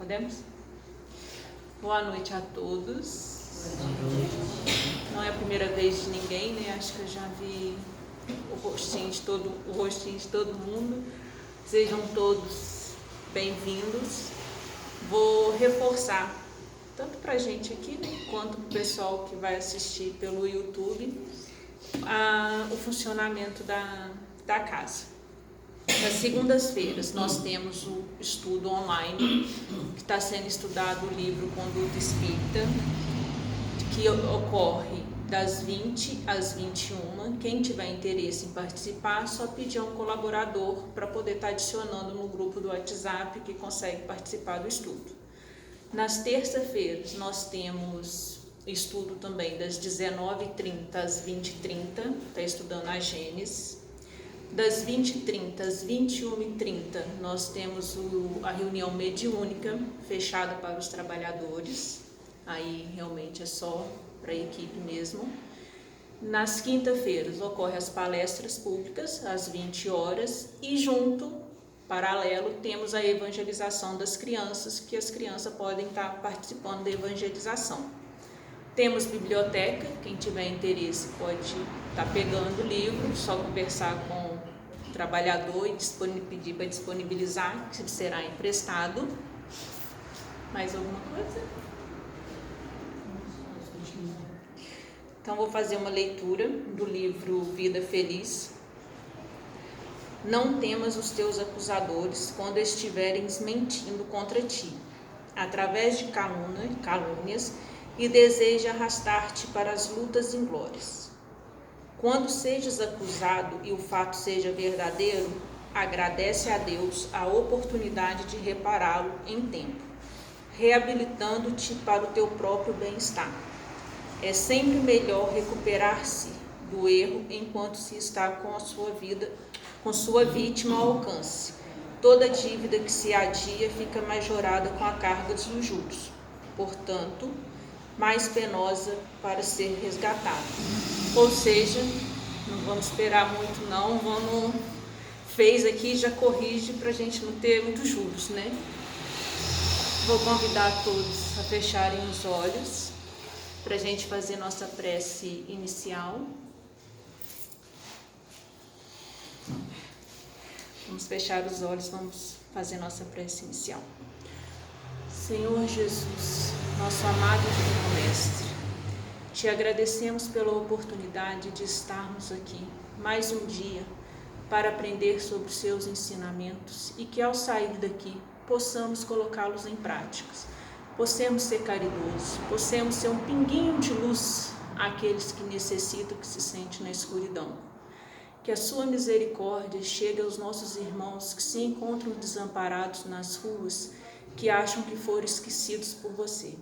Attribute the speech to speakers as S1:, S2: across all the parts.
S1: Podemos? Boa noite a todos. Não é a primeira vez de ninguém, né? Acho que eu já vi o rostinho de todo mundo. Sejam todos bem-vindos. Vou reforçar, tanto para a gente aqui, né, quanto para o pessoal que vai assistir pelo YouTube, o funcionamento da casa. Nas segundas-feiras nós temos o estudo online, que está sendo estudado o livro Conduta Espírita, que ocorre das 20 às 21. Quem tiver interesse em participar, só pedir a um colaborador para poder estar adicionando no grupo do WhatsApp que consegue participar do estudo. Nas terças-feiras nós temos estudo também das 19h30 às 20h30, está estudando a Gênesis. Das 20h30 às 21h30 nós temos a reunião mediúnica fechada para os trabalhadores, aí realmente é só para a equipe mesmo. Nas quinta-feiras ocorrem as palestras públicas às 20 horas e junto, paralelo, temos a evangelização das crianças, que as crianças podem estar participando da evangelização. Temos biblioteca, quem tiver interesse pode estar pegando o livro, só conversar com o trabalhador e pedir para disponibilizar, que será emprestado. Mais alguma coisa? Então vou fazer uma leitura do livro Vida Feliz. Não temas os teus acusadores quando estiverem mentindo contra ti, através de calúnias, e deseja arrastar-te para as lutas inglórias. Quando sejas acusado e o fato seja verdadeiro, agradece a Deus a oportunidade de repará-lo em tempo, reabilitando-te para o teu próprio bem-estar. É sempre melhor recuperar-se do erro enquanto se está com sua vítima ao alcance. Toda dívida que se adia fica majorada com a carga dos juros. Portanto, mais penosa para ser resgatado. Ou seja, não vamos esperar muito não, fez aqui e já corrige para a gente não ter muitos juros, né? Vou convidar todos a fecharem os olhos para a gente fazer nossa prece inicial. Vamos fechar os olhos, vamos fazer nossa prece inicial. Senhor Jesus, nosso amado Divino Mestre, te agradecemos pela oportunidade de estarmos aqui mais um dia para aprender sobre os seus ensinamentos e que ao sair daqui possamos colocá-los em práticas, possamos ser caridosos, possamos ser um pinguinho de luz àqueles que necessitam, que se sentem na escuridão. Que a sua misericórdia chegue aos nossos irmãos que se encontram desamparados nas ruas, que acham que foram esquecidos por você.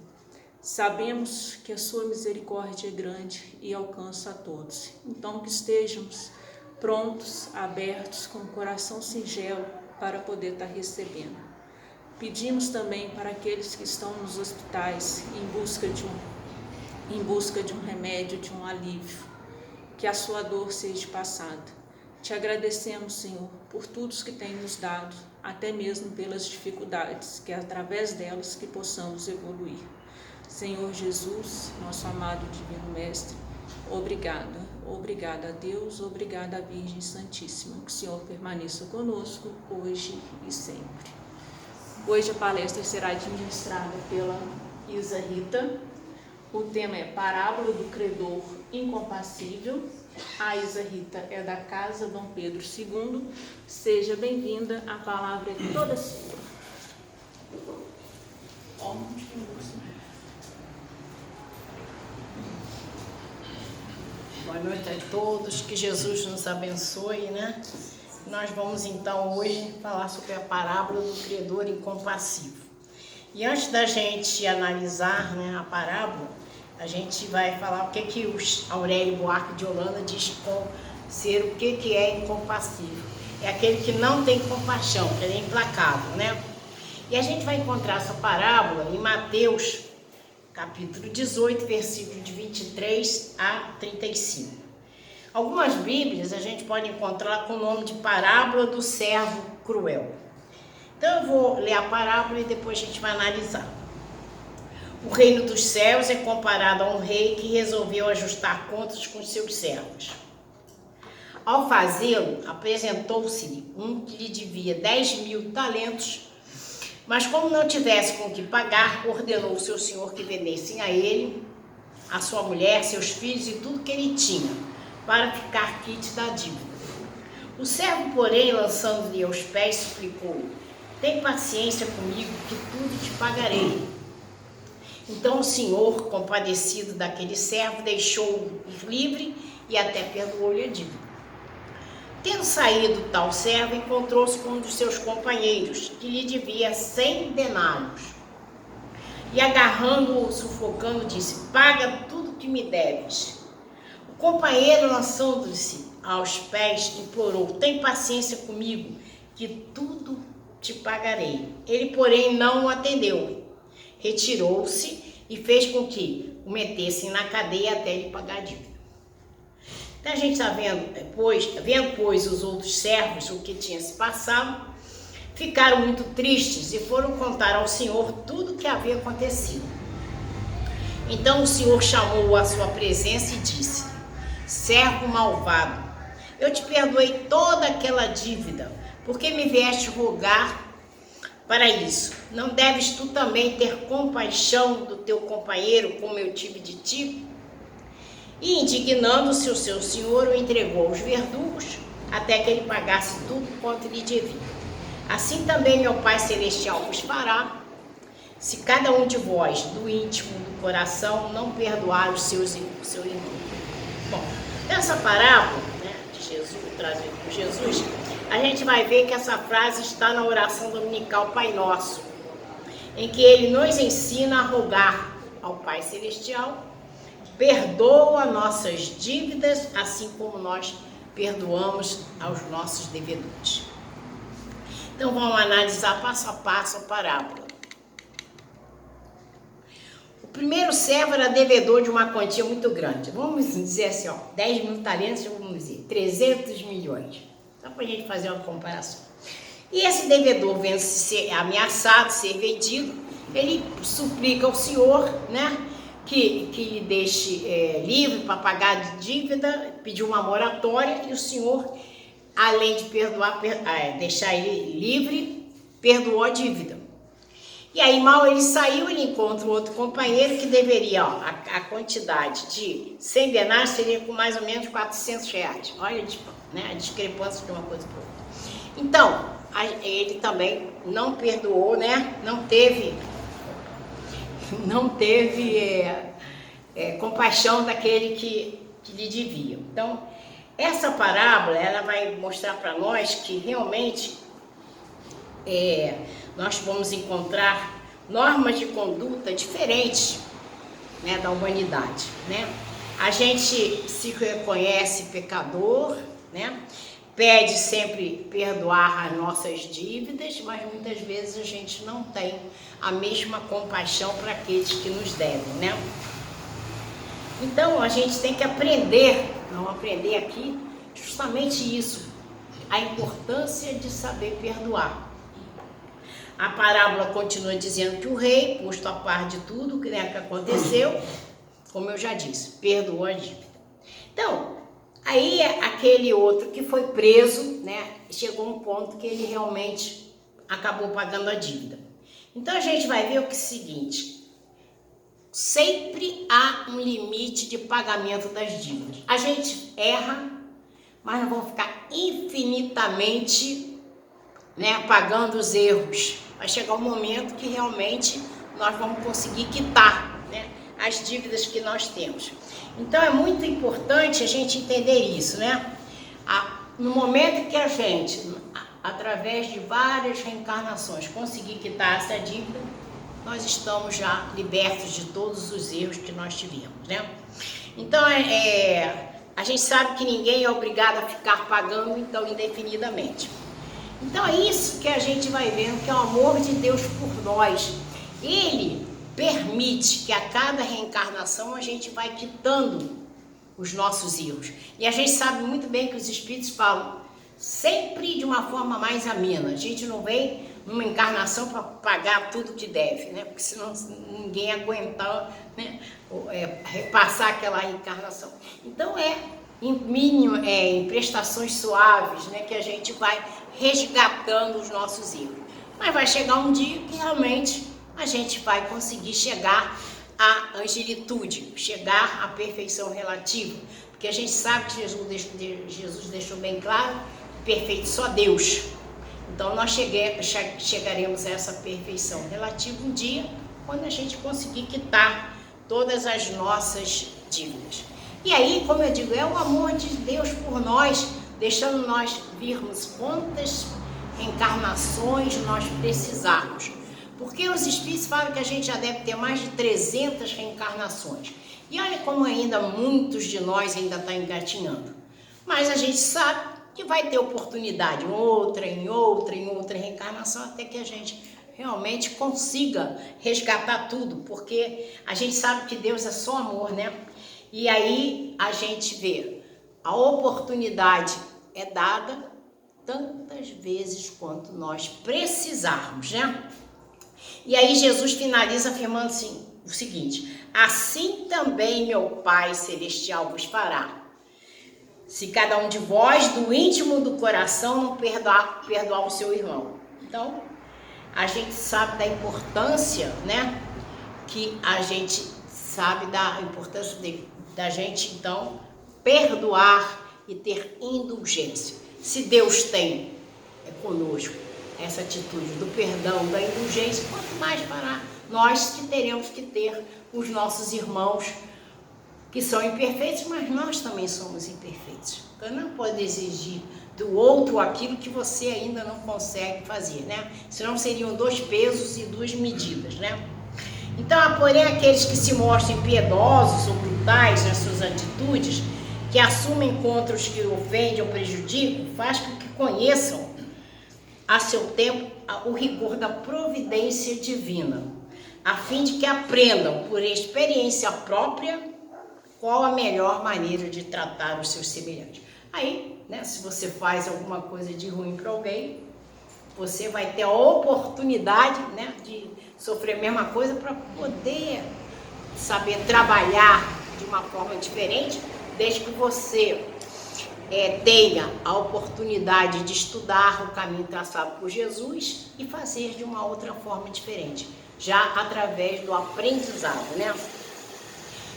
S1: Sabemos que a sua misericórdia é grande e alcança a todos. Então que estejamos prontos, abertos, com o coração singelo para poder estar recebendo. Pedimos também para aqueles que estão nos hospitais em busca de um remédio, de um alívio, que a sua dor seja passada. Te agradecemos, Senhor, por tudo que tem nos dado, até mesmo pelas dificuldades, que é através delas que possamos evoluir. Senhor Jesus, nosso amado Divino Mestre, obrigada. Obrigada a Deus, obrigada à Virgem Santíssima. Que o Senhor permaneça conosco hoje e sempre. Hoje a palestra será administrada pela Isa Rita. O tema é Parábola do Credor Incompassível. A Isa Rita é da Casa Dom Pedro II. Seja bem-vinda, a palavra é toda sua.
S2: Boa noite a todos, que Jesus nos abençoe, né? Nós vamos então hoje falar sobre a parábola do credor incompassível. E antes da gente analisar, né, a parábola, a gente vai falar o que o Aurélio Buarque de Holanda diz com ser o que é incompassível. É aquele que não tem compaixão, que ele é implacável, né? E a gente vai encontrar essa parábola em Mateus, capítulo 18, versículo de 23 a 35. Algumas bíblias a gente pode encontrar com o nome de parábola do servo cruel. Então eu vou ler a parábola e depois a gente vai analisar. O reino dos céus é comparado a um rei que resolveu ajustar contas com seus servos. Ao fazê-lo, apresentou-se-lhe um que lhe devia 10.000 talentos, mas como não tivesse com que pagar, ordenou o seu senhor que vendessem a ele, a sua mulher, seus filhos e tudo que ele tinha, para ficar quite da dívida. O servo, porém, lançando-lhe aos pés, suplicou: tem paciência comigo, que tudo te pagarei. Então o senhor, compadecido daquele servo, deixou-o livre e até perdoou-lhe a dívida. Tendo saído tal servo, encontrou-se com um dos seus companheiros, que lhe devia 100 denários. E agarrando-o, sufocando, disse: paga tudo que me deves. O companheiro, lançando-se aos pés, implorou: tem paciência comigo, que tudo te pagarei. Ele, porém, não o atendeu. Retirou-se e fez com que o metessem na cadeia até ele pagar a dívida. Então a gente está vendo, pois, os outros servos o que tinha se passado, ficaram muito tristes e foram contar ao Senhor tudo o que havia acontecido. Então o Senhor chamou-o à sua presença e disse: servo malvado, eu te perdoei toda aquela dívida, porque me vieste rogar para isso. Não deves tu também ter compaixão do teu companheiro, como eu tive de ti? E indignando-se o seu senhor, o entregou aos verdugos, até que ele pagasse tudo quanto lhe devia. Assim também meu Pai Celestial vos fará, se cada um de vós, do íntimo do coração, não perdoar o seu irmão. Bom, nessa parábola, né, de Jesus, trazida por Jesus, a gente vai ver que essa frase está na oração dominical Pai Nosso, em que ele nos ensina a rogar ao Pai Celestial: perdoa nossas dívidas, assim como nós perdoamos aos nossos devedores. Então vamos analisar passo a passo a parábola. O primeiro servo era devedor de uma quantia muito grande. Vamos dizer assim, 10.000 talentos, vamos dizer, 300 milhões. Só para a gente fazer uma comparação. E esse devedor, vendo ser ameaçado, ser vendido, ele suplica ao Senhor, né, que lhe deixe livre para pagar a dívida, pediu uma moratória, e o Senhor, além de perdoar, deixar ele livre, perdoou a dívida. E aí, mal ele saiu, ele encontra um outro companheiro que deveria, a quantidade de 100 denários seria com mais ou menos 400 reais. Olha, né, a discrepância de uma coisa para outra. Então, ele também não perdoou, né? Não teve compaixão daquele que lhe devia. Então, essa parábola, ela vai mostrar para nós que realmente nós vamos encontrar normas de conduta diferentes, né, da humanidade, né? A gente se reconhece pecador, né? Pede sempre perdoar as nossas dívidas, mas muitas vezes a gente não tem a mesma compaixão para aqueles que nos devem, né? Então a gente tem que aprender aqui justamente isso, a importância de saber perdoar. A parábola continua dizendo que o rei, posto a par de tudo que aconteceu, como eu já disse, perdoou a dívida. Então, aí aquele outro que foi preso, né, chegou a um ponto que ele realmente acabou pagando a dívida. Então a gente vai ver o seguinte: sempre há um limite de pagamento das dívidas. A gente erra, mas não vamos ficar infinitamente, né, pagando os erros. Vai chegar um momento que realmente nós vamos conseguir quitar, né, as dívidas que nós temos. Então é muito importante a gente entender isso, né? No momento que a gente, através de várias reencarnações, conseguir quitar essa dívida, nós estamos já libertos de todos os erros que nós tivemos, né? Então a gente sabe que ninguém é obrigado a ficar pagando então indefinidamente. Então é isso que a gente vai vendo, que é o amor de Deus por nós. Ele permite que a cada reencarnação a gente vai quitando os nossos erros. E a gente sabe muito bem que os espíritos falam sempre de uma forma mais amena. A gente não vem numa encarnação para pagar tudo que deve, né? Porque senão ninguém aguentar, né? Repassar aquela encarnação. Então em prestações suaves, né? Que a gente vai resgatando os nossos erros. Mas vai chegar um dia que realmente a gente vai conseguir chegar à angelitude, chegar à perfeição relativa. Porque a gente sabe que Jesus deixou bem claro que perfeito só Deus. Então nós chegaremos a essa perfeição relativa um dia, quando a gente conseguir quitar todas as nossas dívidas. E aí, como eu digo, é o amor de Deus por nós, deixando nós virmos quantas reencarnações nós precisarmos. Porque os espíritos falam que a gente já deve ter mais de 300 reencarnações. E olha como ainda muitos de nós ainda estão engatinhando. Mas a gente sabe que vai ter oportunidade, em outra reencarnação, até que a gente realmente consiga resgatar tudo. Porque a gente sabe que Deus é só amor, né? E aí a gente vê, a oportunidade é dada tantas vezes quanto nós precisarmos, né? E aí Jesus finaliza afirmando assim, o seguinte: assim também meu Pai Celestial vos fará, se cada um de vós, do íntimo do coração, não perdoar o seu irmão. Então, a gente sabe da importância, né? Que a gente sabe da importância da gente, então, perdoar e ter indulgência. Se Deus tem conosco essa atitude do perdão, da indulgência, quanto mais para nós que teremos que ter os nossos irmãos que são imperfeitos, mas nós também somos imperfeitos. Então não pode exigir do outro aquilo que você ainda não consegue fazer, né? Senão seriam 2 pesos e 2 medidas, né? Então, porém, aqueles que se mostram piedosos ou brutais nas suas atitudes, que assumem contra os que ofendem ou prejudicam, faz com que conheçam a seu tempo o rigor da providência divina, a fim de que aprendam por experiência própria qual a melhor maneira de tratar os seus semelhantes. Aí, né, se você faz alguma coisa de ruim para alguém, você vai ter a oportunidade, né, de sofrer a mesma coisa para poder saber trabalhar de uma forma diferente, desde que você tenha a oportunidade de estudar o caminho traçado por Jesus e fazer de uma outra forma diferente, já através do aprendizado, né?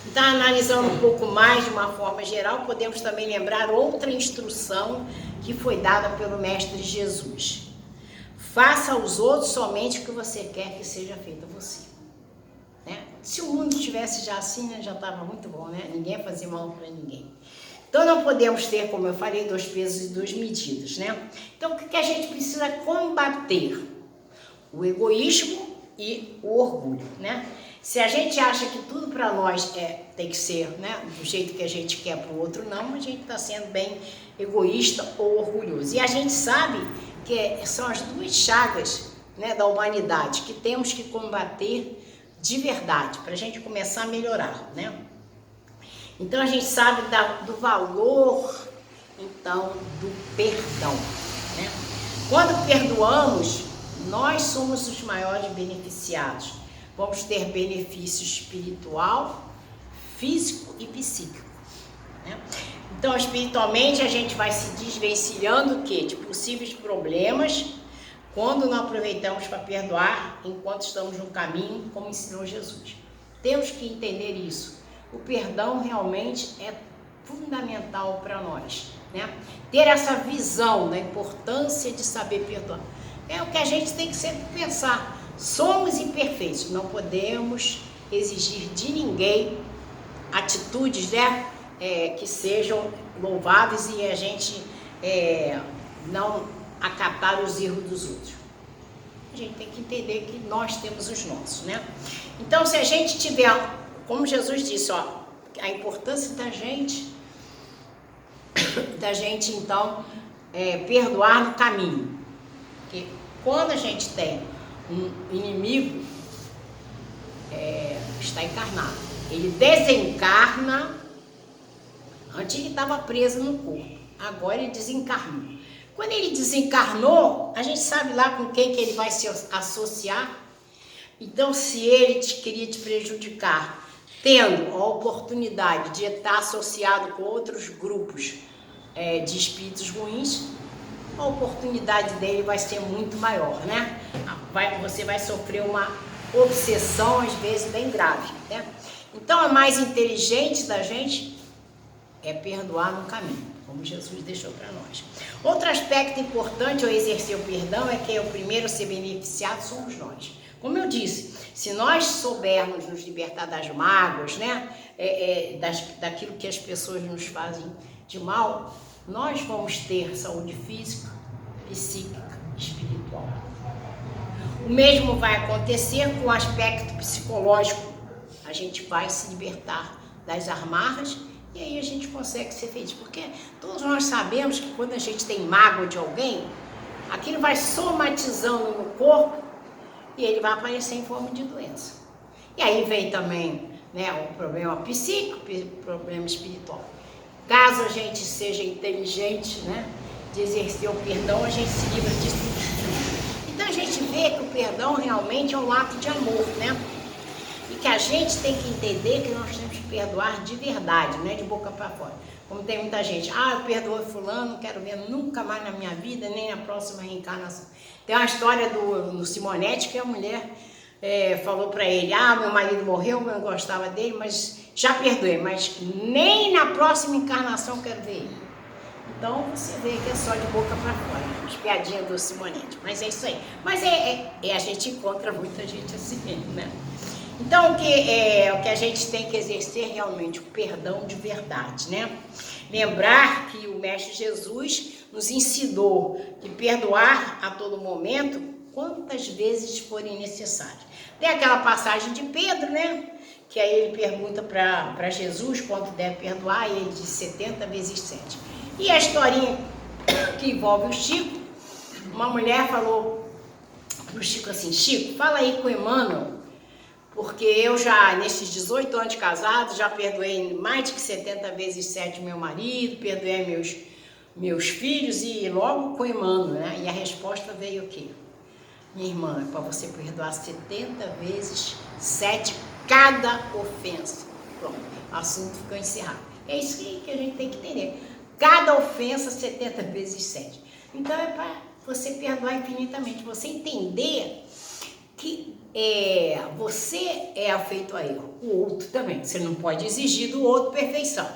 S2: Então, analisando um pouco mais de uma forma geral, podemos também lembrar outra instrução que foi dada pelo Mestre Jesus. Faça aos outros somente o que você quer que seja feito a você. Né? Se o mundo estivesse já assim, né, já estava muito bom, né? Ninguém fazia mal para ninguém. Então, não podemos ter, como eu falei, 2 pesos e 2 medidas, né? Então, o que a gente precisa combater? O egoísmo e o orgulho, né? Se a gente acha que tudo para nós tem que ser, né, do jeito que a gente quer para o outro, não, a gente está sendo bem egoísta ou orgulhoso. E a gente sabe que são as 2 chagas, né, da humanidade que temos que combater de verdade, para a gente começar a melhorar, né? Então a gente sabe do valor, então, do perdão, né? Quando perdoamos, nós somos os maiores beneficiados. Vamos ter benefício espiritual, físico e psíquico, né? Então, espiritualmente, a gente vai se desvencilhando de possíveis problemas quando não aproveitamos para perdoar enquanto estamos no caminho, como ensinou Jesus. Temos que entender isso. O perdão realmente é fundamental para nós, né? Ter essa visão da importância de saber perdoar. É o que a gente tem que sempre pensar. Somos imperfeitos, não podemos exigir de ninguém atitudes, né, que sejam louváveis e a gente não acatar os erros dos outros. A gente tem que entender que nós temos os nossos, né? Então, se a gente tiver, como Jesus disse, a importância da gente então perdoar no caminho, porque quando a gente tem um inimigo, está encarnado, ele desencarna. Antes ele estava preso no corpo, agora ele desencarnou. Quando ele desencarnou, a gente sabe lá com quem que ele vai se associar. Então, se ele queria te prejudicar, tendo a oportunidade de estar associado com outros grupos de espíritos ruins, a oportunidade dele vai ser muito maior, né? Você vai sofrer uma obsessão, às vezes, bem grave, né? Então, o mais inteligente da gente é perdoar no caminho, como Jesus deixou para nós. Outro aspecto importante ao exercer o perdão é que o primeiro a ser beneficiado somos nós. Como eu disse, se nós soubermos nos libertar das mágoas, né, daquilo que as pessoas nos fazem de mal, nós vamos ter saúde física, psíquica, espiritual. O mesmo vai acontecer com o aspecto psicológico. A gente vai se libertar das amarras e aí a gente consegue ser feliz. Porque todos nós sabemos que quando a gente tem mágoa de alguém, aquilo vai somatizando no corpo e ele vai aparecer em forma de doença. E aí vem também, né, o problema psíquico, o problema espiritual. Caso a gente seja inteligente, né, de exercer o perdão, a gente se livra disso. Então a gente vê que o perdão realmente é um ato de amor, né? E que a gente tem que entender que nós temos que perdoar de verdade, não é de boca para fora. Como tem muita gente, eu perdoei fulano, não quero ver nunca mais na minha vida, nem na próxima reencarnação. Tem uma história do Simonetti que a mulher falou para ele, meu marido morreu, eu não gostava dele, mas já perdoei, mas nem na próxima encarnação quero ver ele. Então você vê que é só de boca para fora, as piadinhas do Simonetti, mas é isso aí. Mas a gente encontra muita gente assim, né? Então o que a gente tem que exercer realmente o perdão de verdade, né? Lembrar que o Mestre Jesus nos ensinou de perdoar a todo momento, quantas vezes forem necessárias. Tem aquela passagem de Pedro, né? Que aí ele pergunta para Jesus quanto deve perdoar, e ele diz 70 vezes 7. E a historinha que envolve o Chico, uma mulher falou para o Chico assim, Chico, fala aí com o Emmanuel, porque eu já, nesses 18 anos de casado, já perdoei mais de 70 vezes 7 meu marido, perdoei meus filhos e logo com o Emmanuel, né? E a resposta veio o quê? Minha irmã, é para você perdoar 70 vezes 7 cada ofensa. Pronto, o assunto ficou encerrado. É isso que a gente tem que entender. Cada ofensa 70 vezes 7. Então é para você perdoar infinitamente, você entender que você é afeito a erro, o outro também. Você não pode exigir do outro perfeição.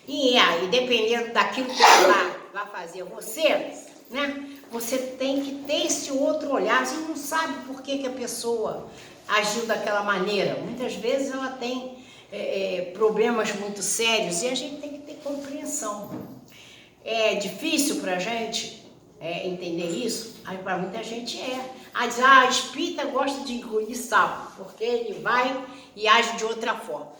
S2: E aí, dependendo daquilo que ele vai fazer você, né? Você tem que ter esse outro olhar. Você não sabe por que a pessoa agiu daquela maneira. Muitas vezes ela tem problemas muito sérios e a gente tem que ter compreensão. É difícil para a gente entender isso? Aí para muita gente diz, espírita gosta de engolir sapo, porque ele vai e age de outra forma.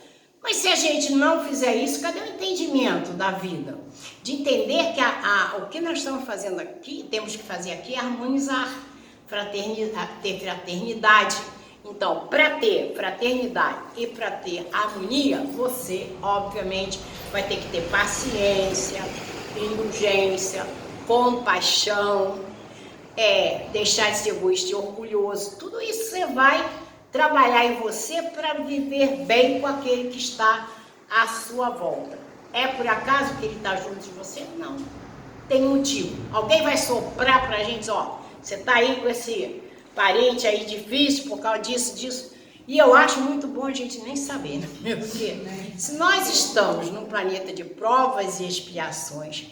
S2: Mas se a gente não fizer isso, cadê o entendimento da vida? De entender que o que nós estamos fazendo aqui, temos que fazer aqui é harmonizar, ter fraternidade. Então, para ter fraternidade e para ter harmonia, você, obviamente, vai ter que ter paciência, indulgência, compaixão, deixar de ser egoísta e orgulhoso. Tudo isso você vai trabalhar em você para viver bem com aquele que está à sua volta. É por acaso que ele está junto de você? Não. Tem motivo. Alguém vai soprar para a gente, você está aí com esse parente aí difícil por causa disso. E eu acho muito bom a gente nem saber, né? Porque se nós estamos num planeta de provas e expiações,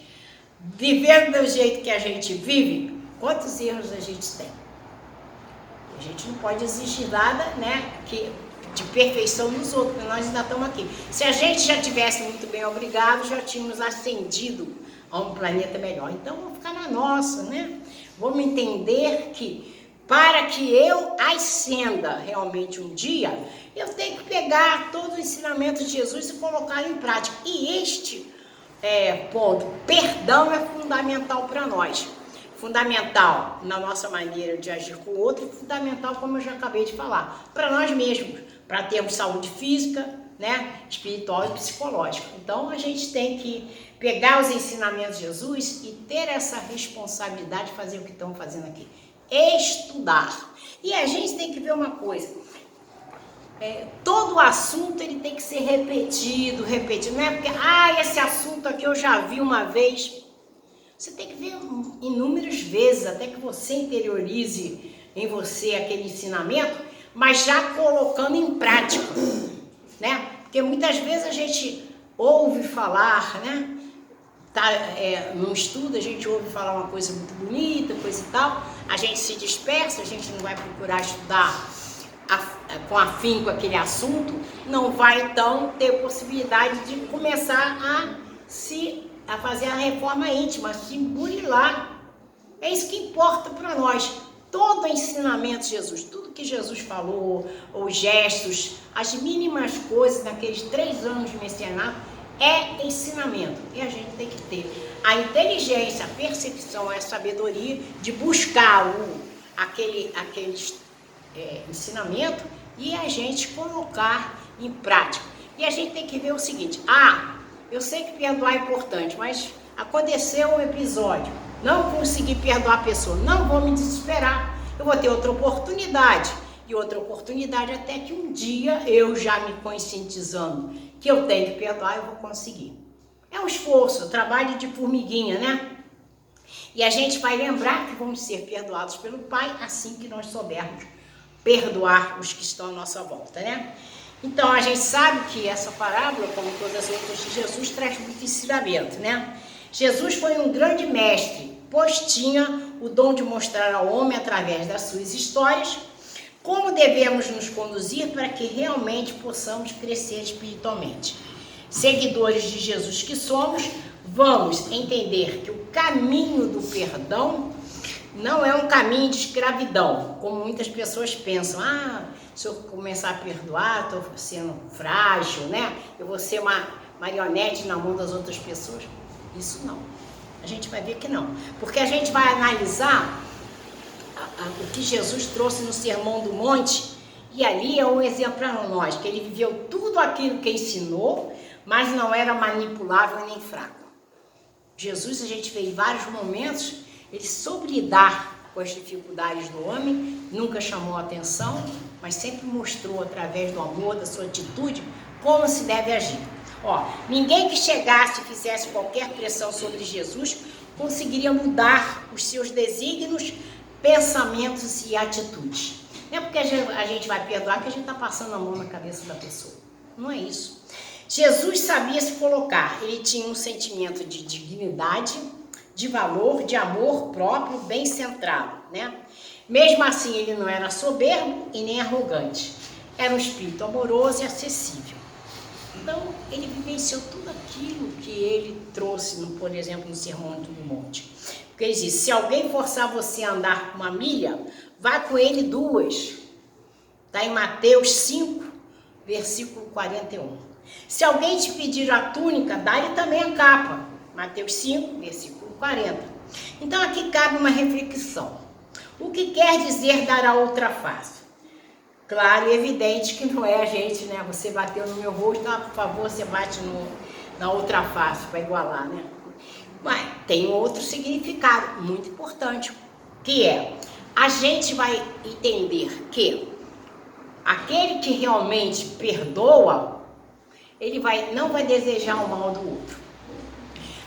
S2: vivendo do jeito que a gente vive, quantos erros a gente tem? A gente não pode exigir nada, né, de perfeição nos outros, porque nós ainda estamos aqui. Se a gente já tivesse muito bem obrigado, já tínhamos ascendido a um planeta melhor. Então, vamos ficar na nossa, né? Vamos entender que, para que eu ascenda realmente um dia, eu tenho que pegar todo o ensinamento de Jesus e colocá-lo em prática. E este ponto, perdão, é fundamental para nós. Fundamental na nossa maneira de agir com o outro, fundamental, como eu já acabei de falar, para nós mesmos, para termos saúde física, né, espiritual e psicológico. Então a gente tem que pegar os ensinamentos de Jesus e ter essa responsabilidade de fazer o que estão fazendo aqui, estudar. E a gente tem que ver uma coisa, todo assunto ele tem que ser repetido, não é porque, esse assunto aqui eu já vi uma vez. Você tem que ver inúmeras vezes, até que você interiorize em você aquele ensinamento, mas já colocando em prática, né? Porque muitas vezes a gente ouve falar, né? Num estudo a gente ouve falar uma coisa muito bonita, coisa e tal, a gente se dispersa, a gente não vai procurar estudar com afinco aquele assunto, não vai então ter possibilidade de começar a fazer a reforma íntima, se emburilar. É isso que importa para nós. Todo o ensinamento de Jesus, tudo que Jesus falou, os gestos, as mínimas coisas naqueles 3 anos de messianato, é ensinamento. E a gente tem que ter a inteligência, a percepção, a sabedoria de buscar aquele ensinamento e a gente colocar em prática. E a gente tem que ver o seguinte, eu sei que perdoar é importante, mas aconteceu um episódio, não consegui perdoar a pessoa, não vou me desesperar, eu vou ter outra oportunidade, e outra oportunidade até que um dia eu já me conscientizando que eu tenho que perdoar, eu vou conseguir. É um esforço, trabalho de formiguinha, né? E a gente vai lembrar que vamos ser perdoados pelo Pai assim que nós soubermos perdoar os que estão à nossa volta, né? Então, a gente sabe que essa parábola, como todas as outras de Jesus, traz muito ensinamento, né? Jesus foi um grande mestre, pois tinha o dom de mostrar ao homem, através das suas histórias, como devemos nos conduzir para que realmente possamos crescer espiritualmente. Seguidores de Jesus que somos, vamos entender que o caminho do perdão não é um caminho de escravidão, como muitas pessoas pensam. Se eu começar a perdoar, estou sendo frágil, né? Eu vou ser uma marionete na mão das outras pessoas. Isso não. A gente vai ver que não. Porque a gente vai analisar o que Jesus trouxe no Sermão do Monte, e ali é um exemplo para nós, que ele viveu tudo aquilo que ensinou, mas não era manipulável nem fraco. Jesus, a gente vê em vários momentos, ele soube lidar com as dificuldades do homem, nunca chamou atenção, mas sempre mostrou através do amor, da sua atitude, como se deve agir. Ninguém que chegasse e fizesse qualquer pressão sobre Jesus conseguiria mudar os seus desígnios, pensamentos e atitudes. Não é porque a gente vai perdoar que a gente está passando a mão na cabeça da pessoa. Não é isso. Jesus sabia se colocar, ele tinha um sentimento de dignidade, de valor, de amor próprio, bem centrado, né? Mesmo assim, ele não era soberbo e nem arrogante. Era um espírito amoroso e acessível. Então, ele vivenciou tudo aquilo que ele trouxe, por exemplo, no Sermão do Monte. Porque ele diz, se alguém forçar você a andar 1 milha, vá com ele 2. Está em Mateus 5, versículo 41. Se alguém te pedir a túnica, dá-lhe também a capa. Mateus 5, versículo 40. Então, aqui cabe uma reflexão. O que quer dizer dar a outra face? Claro e evidente que não é a gente, né? Você bateu no meu rosto, por favor, você bate na outra face para igualar, né? Mas tem outro significado muito importante, que é, a gente vai entender que aquele que realmente perdoa, ele não vai desejar o mal do outro.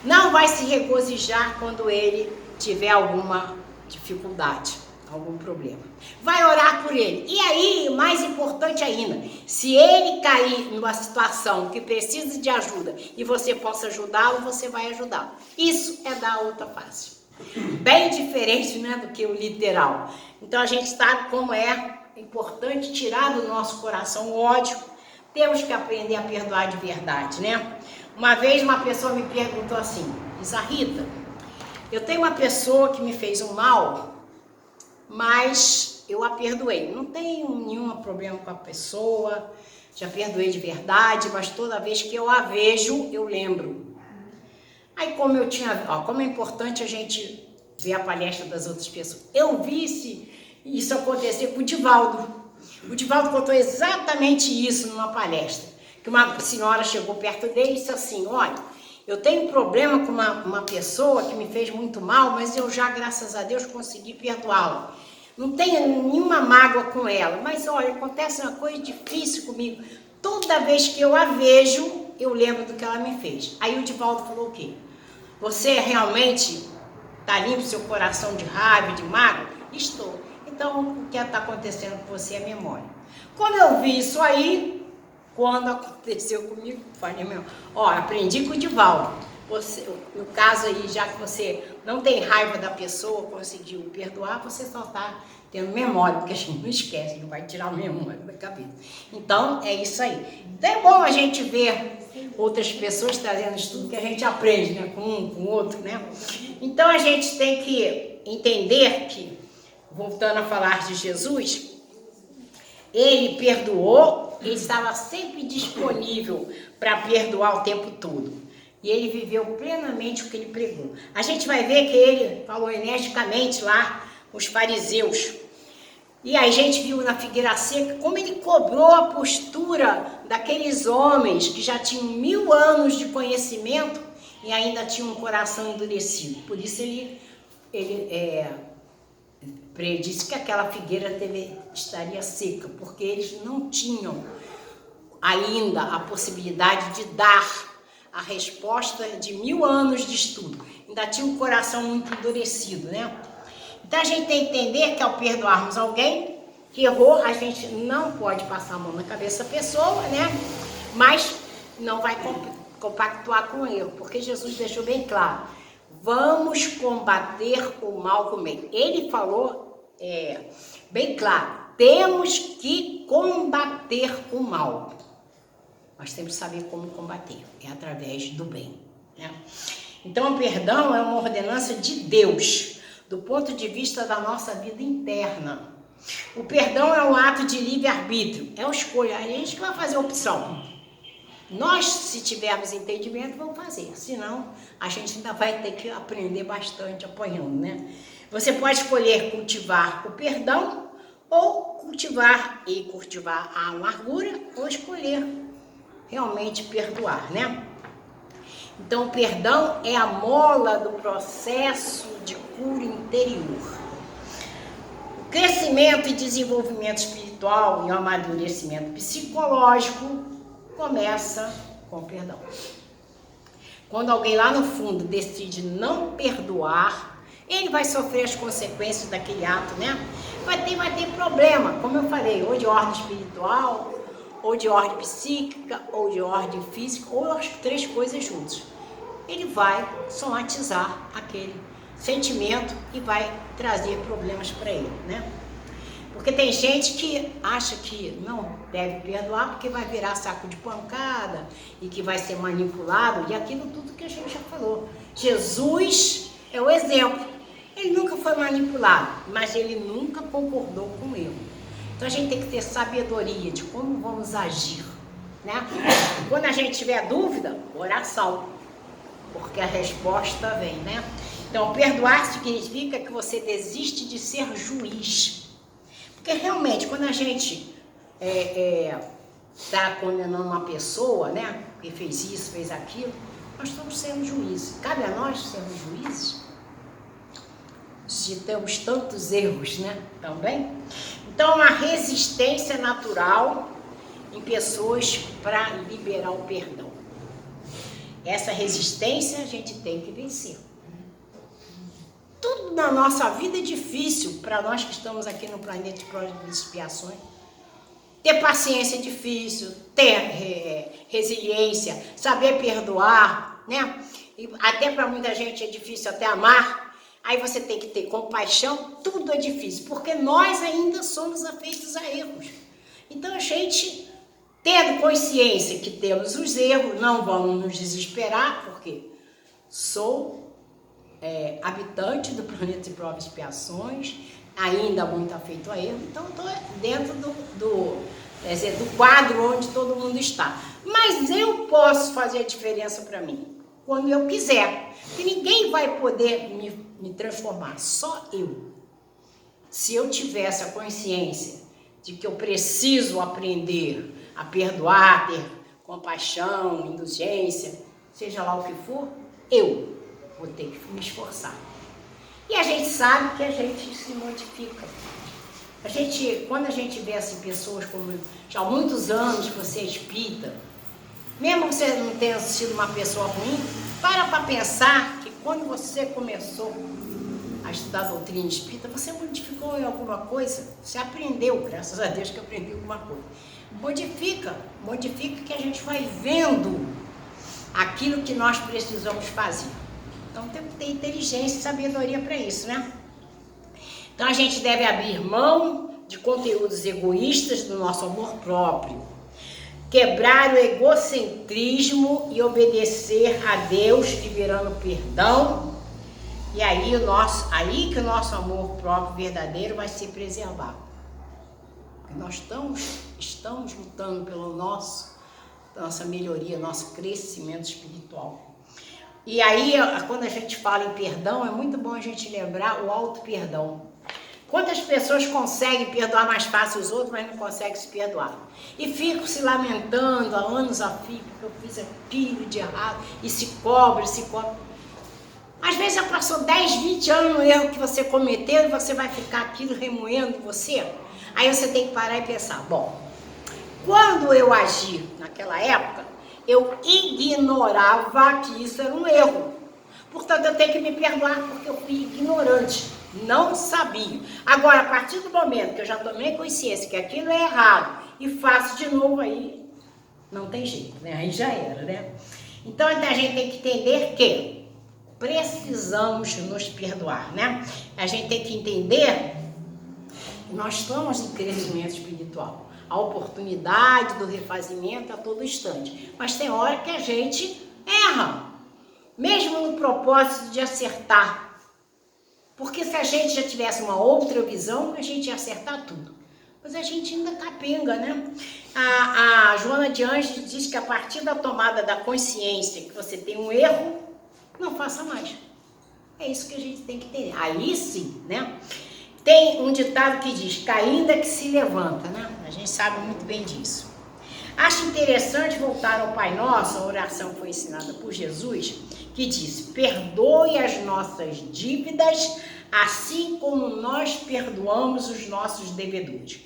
S2: Não vai se regozijar quando ele tiver alguma dificuldade, algum problema. Vai orar por ele. E aí, mais importante ainda, se ele cair numa situação que precisa de ajuda e você possa ajudá-lo, você vai ajudá-lo. Isso é dar a outra face. Bem diferente, né, do que o literal. Então a gente sabe como é importante tirar do nosso coração o ódio. Temos que aprender a perdoar de verdade, né? Uma vez uma pessoa me perguntou assim, Rita, eu tenho uma pessoa que me fez um mal, mas eu a perdoei. Não tenho nenhum problema com a pessoa, já perdoei de verdade, mas toda vez que eu a vejo, eu lembro. Aí como é importante a gente ver a palestra das outras pessoas. Eu vi isso acontecer com o Divaldo. O Divaldo contou exatamente isso numa palestra. que uma senhora chegou perto dele e disse assim, olha, eu tenho problema com uma pessoa que me fez muito mal, mas eu já, graças a Deus, consegui perdoá-la. Não tenho nenhuma mágoa com ela, mas olha, acontece uma coisa difícil comigo. Toda vez que eu a vejo, eu lembro do que ela me fez. Aí o Divaldo falou o quê? Você realmente está limpo seu coração de raiva, de mágoa? Estou. Então, o que está acontecendo com você é memória. Quando eu vi isso aí, quando aconteceu comigo, falei mesmo, ó, aprendi com o Divaldo. Você, no caso aí, já que você não tem raiva da pessoa, conseguiu perdoar, você só está tendo memória, porque a gente não esquece, não vai tirar a memória da cabeça. Então, é isso aí. Então, é bom a gente ver outras pessoas trazendo estudo que a gente aprende, né, com um, com o outro, né? Então, a gente tem que entender que, voltando a falar de Jesus, ele perdoou, ele estava sempre disponível para perdoar o tempo todo. E ele viveu plenamente o que ele pregou. A gente vai ver que ele falou energicamente lá com os fariseus. E aí a gente viu na figueira seca como ele cobrou a postura daqueles homens que já tinham 1000 anos de conhecimento e ainda tinham um coração endurecido. Por isso ele predisse que aquela figueira estaria seca, porque eles não tinham ainda a possibilidade de dar a resposta de 1000 anos de estudo. Ainda tinha um coração muito endurecido, né? Então a gente tem que entender que ao perdoarmos alguém que errou, a gente não pode passar a mão na cabeça da pessoa, né? Mas não vai compactuar com o erro, porque Jesus deixou bem claro, vamos combater o mal com o bem. Ele falou bem claro, temos que combater o mal. Nós temos que saber como combater, é através do bem, né? Então, o perdão é uma ordenança de Deus, do ponto de vista da nossa vida interna. O perdão é um ato de livre-arbítrio, é uma escolha, a gente que vai fazer a opção. Nós, se tivermos entendimento, vamos fazer, senão a gente ainda vai ter que aprender bastante apanhando, né? Você pode escolher cultivar o perdão, ou cultivar a amargura, ou escolher realmente perdoar, né? Então, o perdão é a mola do processo de cura interior. O crescimento e desenvolvimento espiritual e o amadurecimento psicológico começa com o perdão. Quando alguém lá no fundo decide não perdoar, ele vai sofrer as consequências daquele ato, né? Vai ter problema, como eu falei, ou de ordem espiritual, ou de ordem psíquica, ou de ordem física, ou as três coisas juntas. Ele vai somatizar aquele sentimento e vai trazer problemas para ele, né? Porque tem gente que acha que não deve perdoar porque vai virar saco de pancada e que vai ser manipulado, e aquilo tudo que a gente já falou. Jesus é o exemplo. Ele nunca foi manipulado, mas ele nunca concordou com o erro. Então a gente tem que ter sabedoria de como vamos agir, né? Quando a gente tiver dúvida, oração, porque a resposta vem, né? Então, perdoar significa que você desiste de ser juiz. Porque realmente, quando a gente está condenando uma pessoa, né? Que fez isso, fez aquilo, nós estamos sendo juízes. Cabe a nós sermos juízes? Se temos tantos erros, né? Também. Então, uma resistência natural em pessoas para liberar o perdão. Essa resistência a gente tem que vencer. Tudo na nossa vida é difícil para nós que estamos aqui no planeta de provas e expiações. Ter paciência é difícil, ter resiliência, saber perdoar, né? E até para muita gente é difícil até amar. Aí você tem que ter compaixão, tudo é difícil, porque nós ainda somos afeitos a erros. Então a gente, tendo consciência que temos os erros, não vamos nos desesperar, porque sou habitante do planeta de provas e expiações, ainda muito afeito a erro, então estou dentro do quadro onde todo mundo está. Mas eu posso fazer a diferença para mim, quando eu quiser, que ninguém vai poder me transformar, só eu. Se eu tivesse a consciência de que eu preciso aprender a perdoar, ter compaixão, indulgência, seja lá o que for, eu vou ter que me esforçar. E a gente sabe que a gente se modifica. Quando a gente vê assim, pessoas como já há muitos anos que você é espírita, mesmo que você não tenha sido uma pessoa ruim, para pensar que quando você começou a estudar a doutrina espírita, você modificou em alguma coisa, você aprendeu, graças a Deus que aprendeu alguma coisa. Modifica que a gente vai vendo aquilo que nós precisamos fazer. Então tem que ter inteligência e sabedoria para isso, né? Então a gente deve abrir mão de conteúdos egoístas do nosso amor próprio, quebrar o egocentrismo e obedecer a Deus, liberando perdão. E aí que o nosso amor próprio verdadeiro vai ser preservado. Porque nós estamos lutando pelo nossa melhoria, nosso crescimento espiritual. E aí, quando a gente fala em perdão, é muito bom a gente lembrar o auto-perdão. Quantas pessoas conseguem perdoar mais fácil os outros, mas não conseguem se perdoar? E ficam se lamentando há anos a fio, porque eu fiz aquilo de errado, e se cobra. Às vezes já passou 10, 20 anos no erro que você cometeu e você vai ficar aquilo remoendo você. Aí você tem que parar e pensar, bom, quando eu agi naquela época, eu ignorava que isso era um erro. Portanto, eu tenho que me perdoar porque eu fui ignorante, não sabia. Agora, a partir do momento que eu já tomei consciência que aquilo é errado e faço de novo, aí não tem jeito, né? Aí já era, né? Então, a gente tem que entender que precisamos nos perdoar, né? A gente tem que entender que nós estamos em crescimento espiritual. A oportunidade do refazimento a todo instante. Mas tem hora que a gente erra, mesmo no propósito de acertar. Porque se a gente já tivesse uma outra visão, a gente ia acertar tudo. Mas a gente ainda capenga, né? A Joana de Anjos diz que a partir da tomada da consciência que você tem um erro, não faça mais. É isso que a gente tem que ter. Aí sim, né? Tem um ditado que diz, caída que se levanta, né? A gente sabe muito bem disso. Acho interessante voltar ao Pai Nosso, a oração foi ensinada por Jesus, que diz, perdoe as nossas dívidas, assim como nós perdoamos os nossos devedores.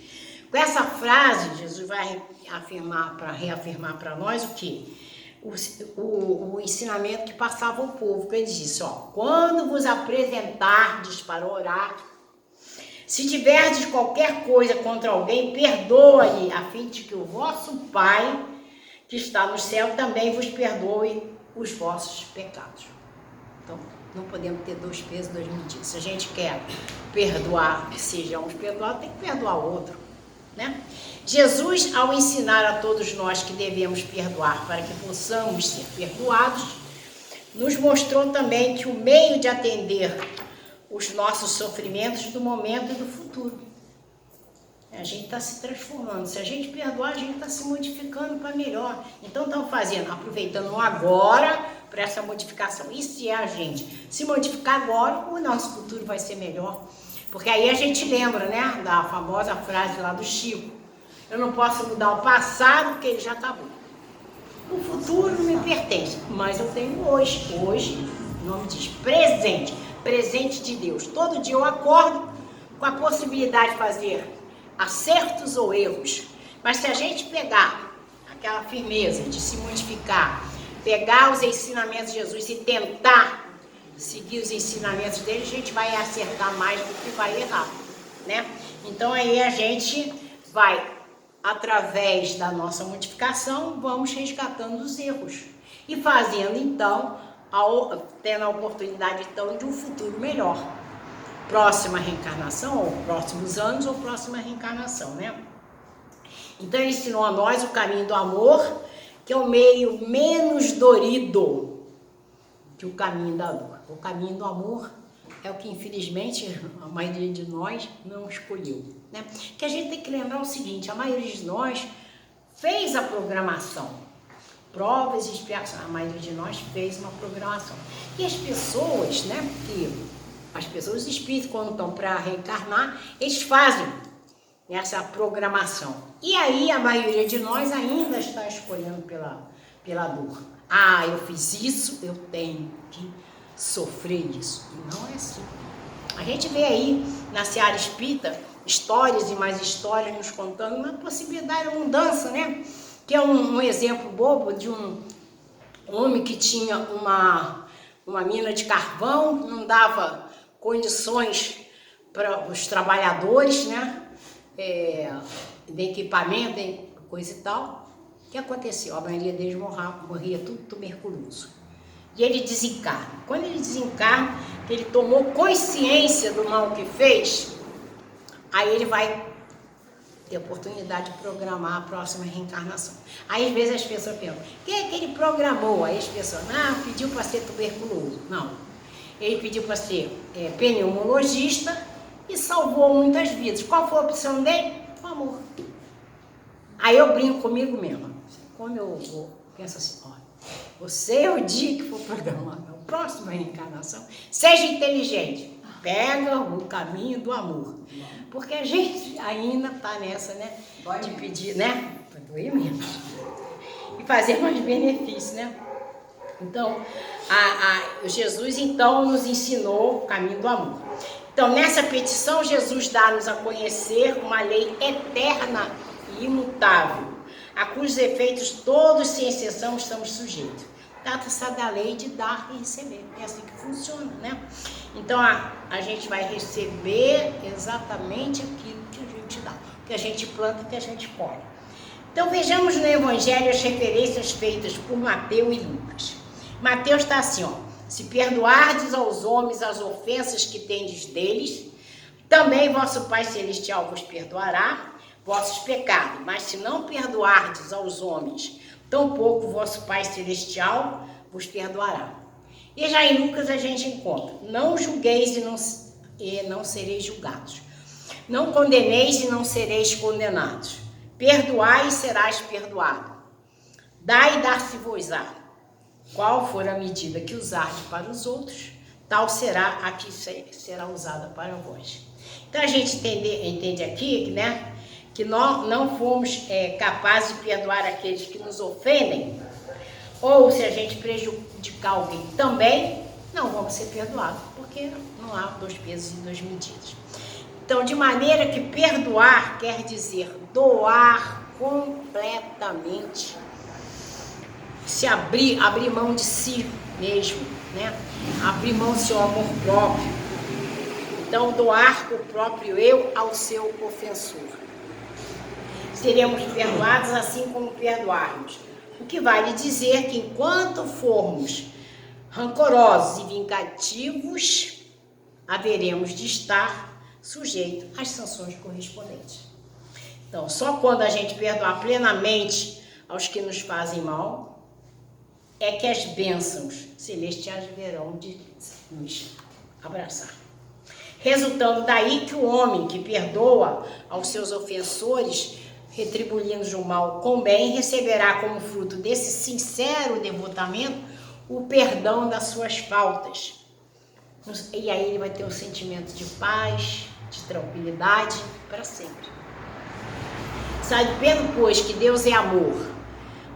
S2: Com essa frase, Jesus vai reafirmar para nós o quê? O ensinamento que passava ao povo, que ele disse, quando vos apresentardes para orar, se tiverdes qualquer coisa contra alguém, perdoa-lhe, a fim de que o vosso Pai, que está no céu, também vos perdoe os vossos pecados. Então, não podemos ter dois pesos, duas medidas. Se a gente quer perdoar, que sejamos perdoados, tem que perdoar o outro, né? Jesus, ao ensinar a todos nós que devemos perdoar para que possamos ser perdoados, nos mostrou também que o meio de atender os nossos sofrimentos do momento e do futuro. A gente está se transformando. Se a gente perdoar, a gente está se modificando para melhor. Então, estamos aproveitando o agora para essa modificação. E se a gente se modificar agora, o nosso futuro vai ser melhor. Porque aí a gente lembra, né, da famosa frase lá do Chico. Eu não posso mudar o passado porque ele já acabou. O futuro não me pertence, mas eu tenho hoje. Hoje, o nome diz presente. Presente de Deus. Todo dia eu acordo com a possibilidade de fazer acertos ou erros. Mas se a gente pegar aquela firmeza de se modificar, pegar os ensinamentos de Jesus e tentar seguir os ensinamentos dele, a gente vai acertar mais do que vai errar, né? Então aí a gente vai, através da nossa modificação, vamos resgatando os erros e fazendo então, tendo a oportunidade então de um futuro melhor. Próxima reencarnação, ou próximos anos, ou próxima reencarnação, né? Então ele ensinou a nós o caminho do amor, que é o meio menos dorido que o caminho da dor. O caminho do amor é o que infelizmente a maioria de nós não escolheu, né? Que a gente tem que lembrar o seguinte, a maioria de nós fez a programação, provas e expiação, a maioria de nós fez uma programação. E as pessoas, né, as pessoas espíritas, quando estão para reencarnar, eles fazem essa programação. E aí a maioria de nós ainda está escolhendo pela dor. Ah, eu fiz isso, eu tenho que sofrer isso. E não é assim. A gente vê aí na seara espírita histórias e mais histórias nos contando uma possibilidade de mudança, né? Que é um exemplo bobo de um homem que tinha uma mina de carvão, não dava condições para os trabalhadores, né? De equipamento, de coisa e tal. O que aconteceu? A maioria deles morria tudo tuberculoso. E ele desencarna. Quando ele desencarna, ele tomou consciência do mal que fez, aí ele vai ter a oportunidade de programar a próxima reencarnação. Aí às vezes as pessoas perguntam, quem é que ele programou? Aí as pessoas, pediu para ser tuberculoso. Não, ele pediu para ser pneumologista e salvou muitas vidas. Qual foi a opção dele? O amor. Aí eu brinco comigo mesma. Como eu penso assim, olha, você é o dia que for programar a próxima reencarnação, seja inteligente, pega o caminho do amor. Porque a gente ainda está nessa, né? De pedir, né? Para doer menos. E fazer mais benefícios, né? Então, Jesus então nos ensinou o caminho do amor. Então, nessa petição, Jesus dá-nos a conhecer uma lei eterna e imutável, a cujos efeitos todos, sem exceção, estamos sujeitos. Trata-se da lei de dar e receber. É assim que funciona, né? Então, a gente vai receber exatamente aquilo que a gente dá, que a gente planta, que a gente colhe. Então, vejamos no Evangelho as referências feitas por Mateus e Lucas. Mateus está assim, ó. Se perdoardes aos homens as ofensas que tendes deles, também vosso Pai Celestial vos perdoará vossos pecados. Mas se não perdoardes aos homens, tampouco vosso Pai Celestial vos perdoará. E já em Lucas a gente encontra, não julgueis e não sereis julgados. Não condeneis e não sereis condenados. Perdoai e serás perdoado. Dai e dar-se-vos-á. Qual for a medida que usardes para os outros, tal será a que será usada para vós. Então a gente entende aqui, né, que nós não fomos capazes de perdoar aqueles que nos ofendem, ou se a gente prejudicar alguém também, não vamos ser perdoados, porque não há dois pesos e duas medidas. Então, de maneira que perdoar quer dizer doar completamente, se abrir mão de si mesmo, né? Abrir mão do seu amor próprio. Então, doar o próprio eu ao seu ofensor. Seremos perdoados assim como perdoarmos. O que vale dizer que enquanto formos rancorosos e vingativos, haveremos de estar sujeitos às sanções correspondentes. Então, só quando a gente perdoar plenamente aos que nos fazem mal, é que as bênçãos celestiais verão de nos abraçar. Resultando daí que o homem que perdoa aos seus ofensores, retribuindo o mal com bem, receberá como fruto desse sincero devotamento o perdão das suas faltas. E aí ele vai ter um sentimento de paz, de tranquilidade para sempre. Sabendo, pois, que Deus é amor,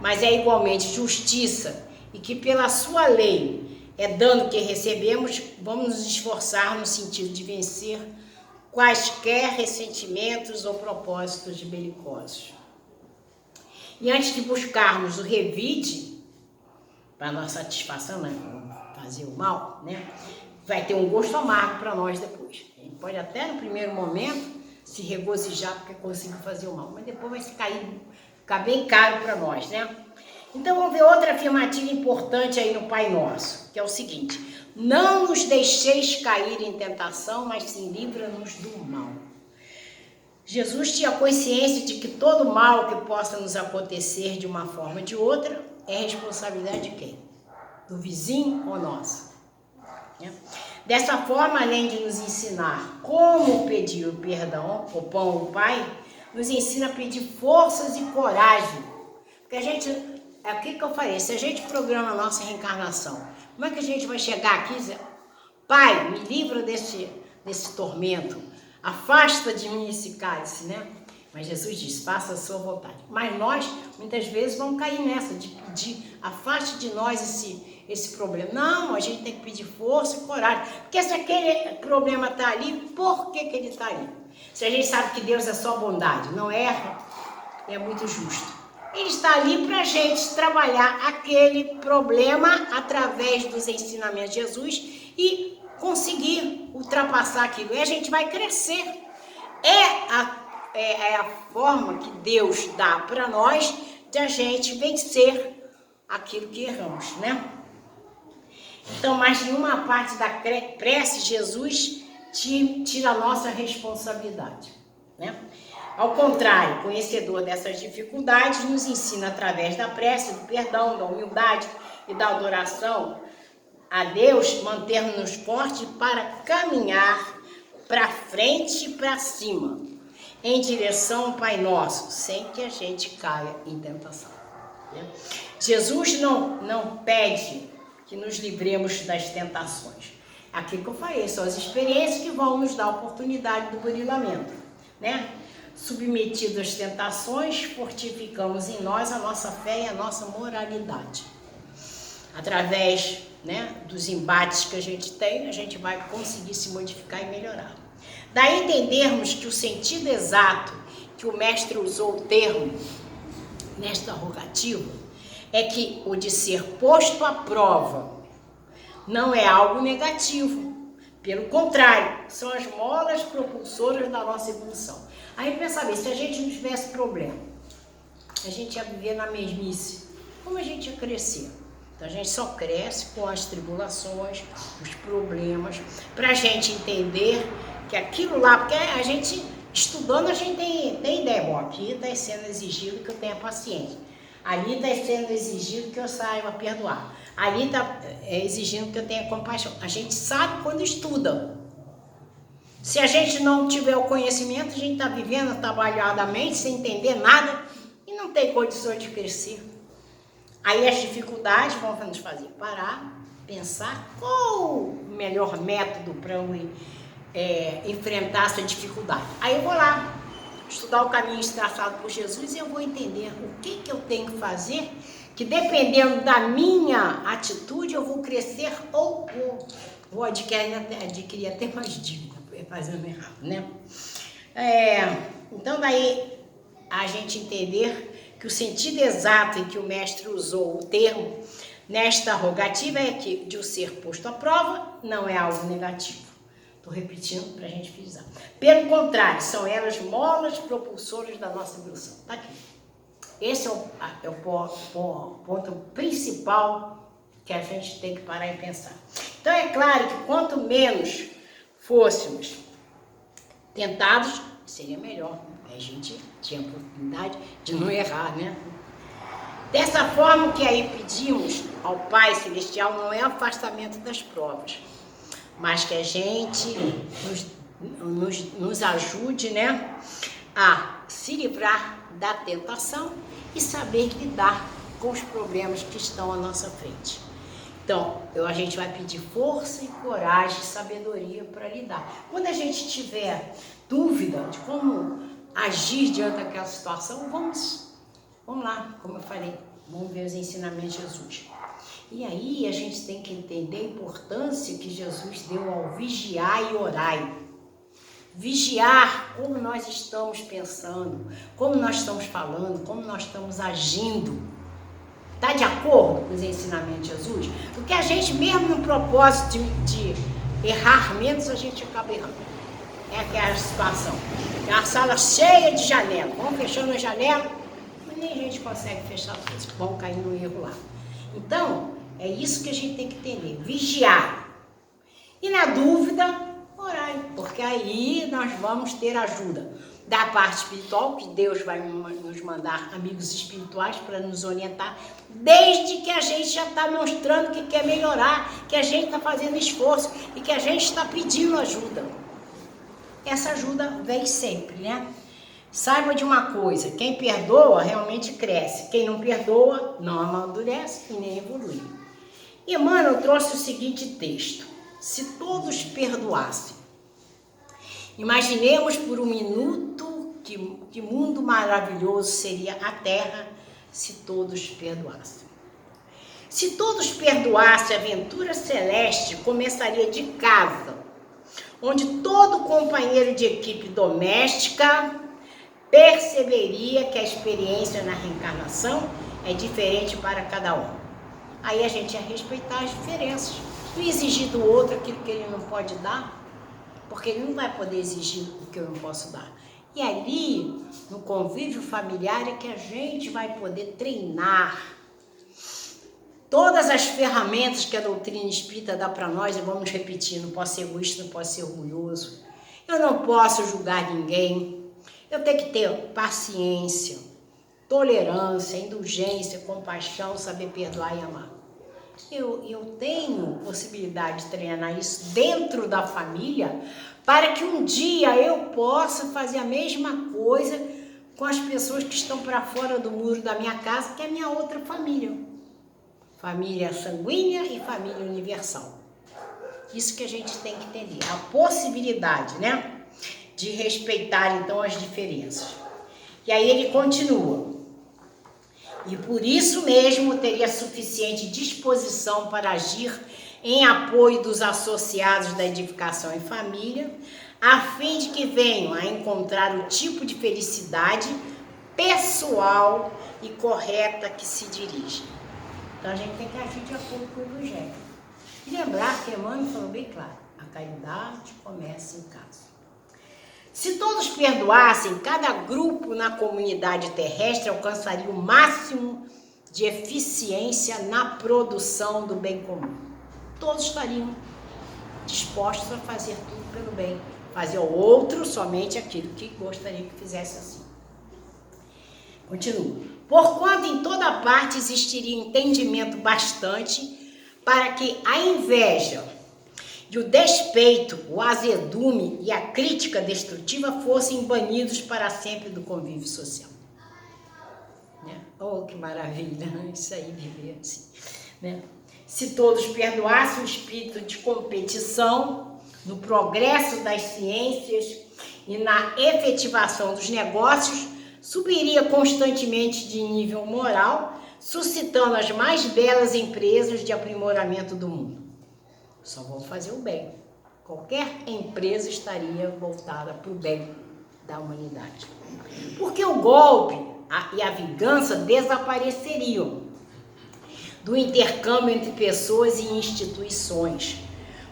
S2: mas é igualmente justiça, e que pela sua lei é dano que recebemos, vamos nos esforçar no sentido de vencer quaisquer ressentimentos ou propósitos belicosos. E antes de buscarmos o revide, para nossa satisfação, né? Fazer o mal, né? Vai ter um gosto amargo para nós depois. A gente pode até no primeiro momento se regozijar porque conseguiu fazer o mal, mas depois vai ficar bem caro para nós, né? Então vamos ver outra afirmativa importante aí no Pai Nosso, que é o seguinte: não nos deixeis cair em tentação, mas sim livra-nos do mal. Jesus tinha consciência de que todo mal que possa nos acontecer de uma forma ou de outra é responsabilidade de quem? Do vizinho ou nossa? Dessa forma, além de nos ensinar como pedir o perdão, o pão ao Pai, nos ensina a pedir forças e coragem. Porque a gente, é o que eu falei, se a gente programa a nossa reencarnação, como é que a gente vai chegar aqui e dizer: Pai, me livra desse tormento, afasta de mim esse cálice, né? Mas Jesus diz, faça a sua vontade. Mas nós, muitas vezes, vamos cair nessa, de afaste de nós esse problema. Não, a gente tem que pedir força e coragem. Porque se aquele problema está ali, por que ele está ali? Se a gente sabe que Deus é só bondade, não erra, é muito justo. Ele está ali para a gente trabalhar aquele problema através dos ensinamentos de Jesus e conseguir ultrapassar aquilo. E a gente vai crescer. É a forma que Deus dá para nós de a gente vencer aquilo que erramos, né? Então, mas em uma parte da prece, Jesus tira a nossa responsabilidade, né? Ao contrário, conhecedor dessas dificuldades, nos ensina através da prece, do perdão, da humildade e da adoração a Deus, manter-nos fortes para caminhar para frente e para cima, em direção ao Pai Nosso, sem que a gente caia em tentação. Né? Jesus não pede que nos livremos das tentações. Aquilo que eu falei, são as experiências que vão nos dar a oportunidade do burilamento, né? Submetidos às tentações, fortificamos em nós a nossa fé e a nossa moralidade. Através, né, dos embates que a gente tem, a gente vai conseguir se modificar e melhorar. Daí entendermos que o sentido exato que o mestre usou o termo nesta rogativa é que o de ser posto à prova não é algo negativo. Pelo contrário, são as molas propulsoras da nossa evolução. Aí pensa bem, se a gente não tivesse problema, a gente ia viver na mesmice. Como a gente ia crescer? Então a gente só cresce com as tribulações, os problemas, para a gente entender que aquilo lá, porque a gente, estudando, a gente tem ideia. Bom, aqui está sendo exigido que eu tenha paciência. Ali está sendo exigido que eu saiba perdoar. Ali está exigindo que eu tenha compaixão. A gente sabe quando estuda. Se a gente não tiver o conhecimento, a gente está vivendo atabalhadamente, sem entender nada, e não tem condições de crescer. Aí as dificuldades vão nos fazer parar, pensar qual o melhor método para eu enfrentar essa dificuldade. Aí eu vou lá, estudar o caminho traçado por Jesus e eu vou entender o que eu tenho que fazer, que dependendo da minha atitude eu vou crescer ou vou adquirir até mais dívida, fazendo errado, né? Então daí a gente entender que o sentido exato em que o mestre usou o termo nesta rogativa é que de o ser posto à prova não é algo negativo. Estou repetindo para a gente frisar. Pelo contrário, são elas molas propulsoras da nossa evolução. Está aqui. Esse é o ponto principal que a gente tem que parar e pensar. Então é claro que quanto menos fôssemos tentados, seria melhor. A gente tinha a oportunidade de não errar, né? Dessa forma, o que aí pedimos ao Pai Celestial não é afastamento das provas, mas que a gente nos ajude, né, a se livrar da tentação e saber lidar com os problemas que estão à nossa frente. Então, a gente vai pedir força e coragem e sabedoria para lidar. Quando a gente tiver dúvida de como agir diante daquela situação, vamos lá, como eu falei, vamos ver os ensinamentos de Jesus. E aí a gente tem que entender a importância que Jesus deu ao vigiar e orar. Vigiar como nós estamos pensando, como nós estamos falando, como nós estamos agindo. Está de acordo com os ensinamentos de Jesus? Porque a gente, mesmo no propósito de errar menos, a gente acaba errando. É aquela situação. É uma sala cheia de janelas. Vamos fechando a janela, mas nem a gente consegue fechar todas. Vamos cair no erro lá. Então, é isso que a gente tem que entender. Vigiar. E na dúvida, orar. Porque aí nós vamos ter ajuda da parte espiritual, que Deus vai nos mandar amigos espirituais para nos orientar, desde que a gente já está mostrando que quer melhorar, que a gente está fazendo esforço e que a gente está pedindo ajuda. Essa ajuda vem sempre, né? Saiba de uma coisa, quem perdoa realmente cresce, quem não perdoa não amadurece e nem evolui. E Emmanuel trouxe o seguinte texto: se todos perdoassem, imaginemos por um minuto que mundo maravilhoso seria a terra se todos perdoassem. Se todos perdoassem, a aventura celeste começaria de casa, onde todo companheiro de equipe doméstica perceberia que a experiência na reencarnação é diferente para cada um. Aí a gente ia respeitar as diferenças, não exigir do outro aquilo que ele não pode dar, porque ele não vai poder exigir o que eu não posso dar. E ali, no convívio familiar, é que a gente vai poder treinar todas as ferramentas que a doutrina espírita dá para nós, e vamos repetir, não posso ser egoísta, não posso ser orgulhoso, eu não posso julgar ninguém, eu tenho que ter paciência, tolerância, indulgência, compaixão, saber perdoar e amar. Eu tenho possibilidade de treinar isso dentro da família, para que um dia eu possa fazer a mesma coisa com as pessoas que estão para fora do muro da minha casa, que é a minha outra família. Família sanguínea e família universal. Isso que a gente tem que entender. A possibilidade, né, de respeitar, então, as diferenças. E aí ele continua. E por isso mesmo teria suficiente disposição para agir em apoio dos associados da edificação em família, a fim de que venham a encontrar o tipo de felicidade pessoal e correta que se dirige. Então a gente tem que agir de acordo com o Evangelho. E lembrar que Emmanuel falou bem claro, a caridade começa em casa. Se todos perdoassem, cada grupo na comunidade terrestre alcançaria o máximo de eficiência na produção do bem comum. Todos estariam dispostos a fazer tudo pelo bem, fazer ao outro somente aquilo que gostaria que fizesse assim. Continua. Porquanto em toda parte existiria entendimento bastante para que a inveja e o despeito, o azedume e a crítica destrutiva fossem banidos para sempre do convívio social. Né? Oh, que maravilha, isso aí, viver assim. Né? Se todos perdoassem, o espírito de competição no progresso das ciências e na efetivação dos negócios subiria constantemente de nível moral, suscitando as mais belas empresas de aprimoramento do mundo. Só vão fazer o bem. Qualquer empresa estaria voltada para o bem da humanidade. Porque o golpe e a vingança desapareceriam do intercâmbio entre pessoas e instituições,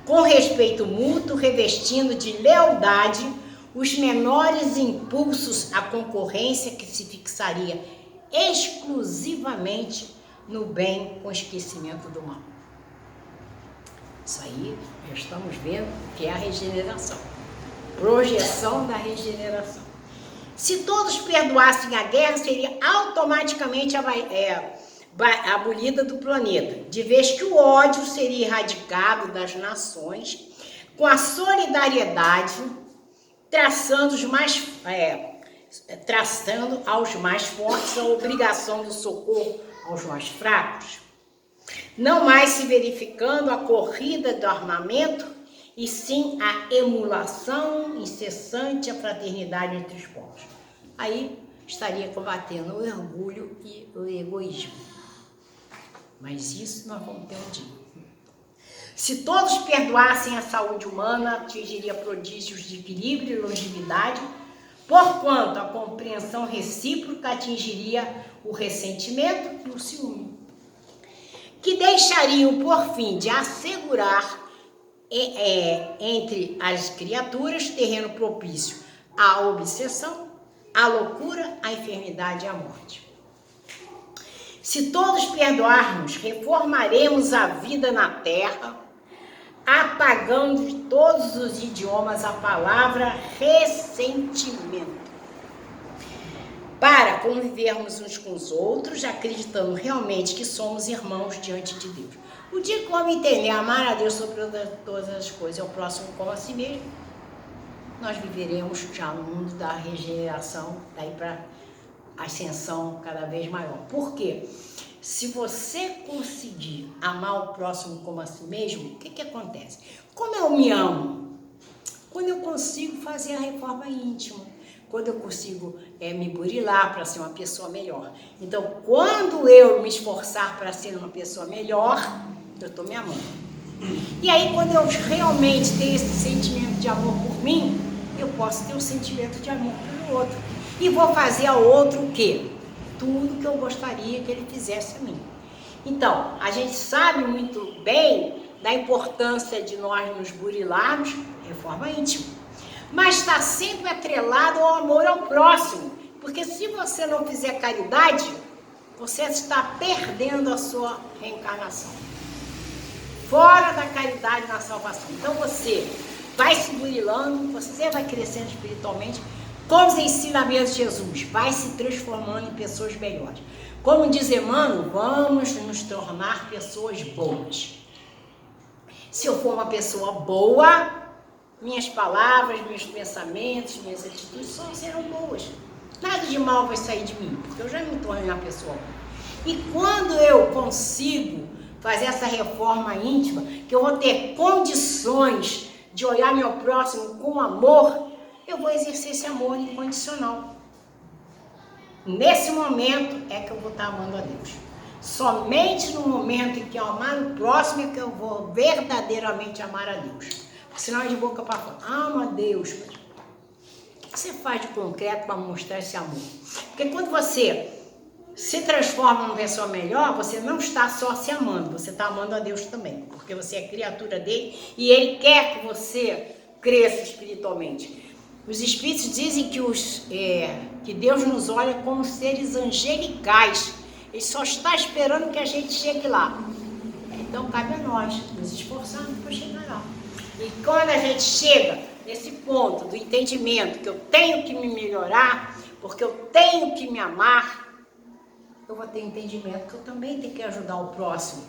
S2: com respeito mútuo, revestindo de lealdade os menores impulsos à concorrência que se fixaria exclusivamente no bem com esquecimento do mal. Isso aí já estamos vendo que é a regeneração, projeção da regeneração. Se todos perdoassem a guerra, seria automaticamente abolida do planeta, de vez que o ódio seria erradicado das nações, com a solidariedade, traçando aos mais fortes a obrigação do socorro aos mais fracos, não mais se verificando a corrida do armamento, e sim a emulação incessante, a fraternidade entre os povos. Aí estaria combatendo o orgulho e o egoísmo. Mas isso nós vamos ter um dia. Se todos perdoassem, a saúde humana atingiria prodígios de equilíbrio e longevidade, porquanto a compreensão recíproca atingiria o ressentimento e o ciúme, que deixariam, por fim, de assegurar entre as criaturas terreno propício à obsessão, à loucura, à enfermidade e à morte. Se todos perdoarmos, reformaremos a vida na terra, apagando de todos os idiomas a palavra ressentimento, para convivermos uns com os outros, acreditando realmente que somos irmãos diante de Deus. O dia que o homem entender amar a Deus sobre todas as coisas, é o próximo como a si mesmo, nós viveremos já no mundo da regeneração, daí para ascensão cada vez maior. Por quê? Se você conseguir amar o próximo como a si mesmo, o que acontece? Como eu me amo? Quando eu consigo fazer a reforma íntima, quando eu consigo me burilar para ser uma pessoa melhor. Então, quando eu me esforçar para ser uma pessoa melhor, eu estou me amando. E aí, quando eu realmente tenho esse sentimento de amor por mim, eu posso ter um sentimento de amor pelo outro. E vou fazer ao outro o quê? Tudo que eu gostaria que ele fizesse a mim. Então, a gente sabe muito bem da importância de nós nos burilarmos, reforma íntima. Mas está sempre atrelado ao amor ao próximo. Porque se você não fizer caridade, você está perdendo a sua reencarnação. Fora da caridade na salvação. Então você vai se burilando, você vai crescendo espiritualmente, com os ensinamentos de Jesus, vai se transformando em pessoas melhores. Como diz Emmanuel, vamos nos tornar pessoas boas. Se eu for uma pessoa boa, minhas palavras, meus pensamentos, minhas atitudes só serão boas. Nada de mal vai sair de mim, porque eu já me tornei uma pessoa boa. E quando eu consigo fazer essa reforma íntima, que eu vou ter condições de olhar meu próximo com amor, eu vou exercer esse amor incondicional. Nesse momento é que eu vou estar amando a Deus. Somente no momento em que eu amar o próximo é que eu vou verdadeiramente amar a Deus. Porque senão é de boca para fora. Ama a Deus. O que você faz de concreto para mostrar esse amor? Porque quando você se transforma numa pessoa melhor, você não está só se amando, você está amando a Deus também. Porque você é criatura dele e ele quer que você cresça espiritualmente. Os espíritos dizem que Deus nos olha como seres angelicais. Ele só está esperando que a gente chegue lá. Então cabe a nós nos esforçarmos para chegar lá. E quando a gente chega nesse ponto do entendimento que eu tenho que me melhorar, porque eu tenho que me amar, eu vou ter entendimento que eu também tenho que ajudar o próximo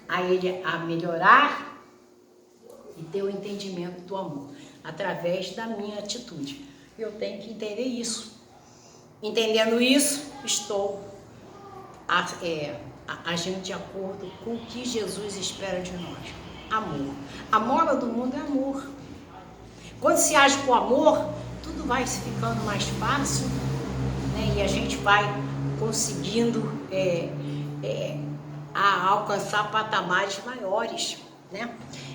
S2: a ele a melhorar e ter o entendimento do amor, através da minha atitude. Eu tenho que entender isso. Entendendo isso, estou agindo de acordo com o que Jesus espera de nós. Amor. A mola do mundo é amor. Quando se age com amor, tudo vai se ficando mais fácil, né? E a gente vai conseguindo alcançar patamares maiores, né?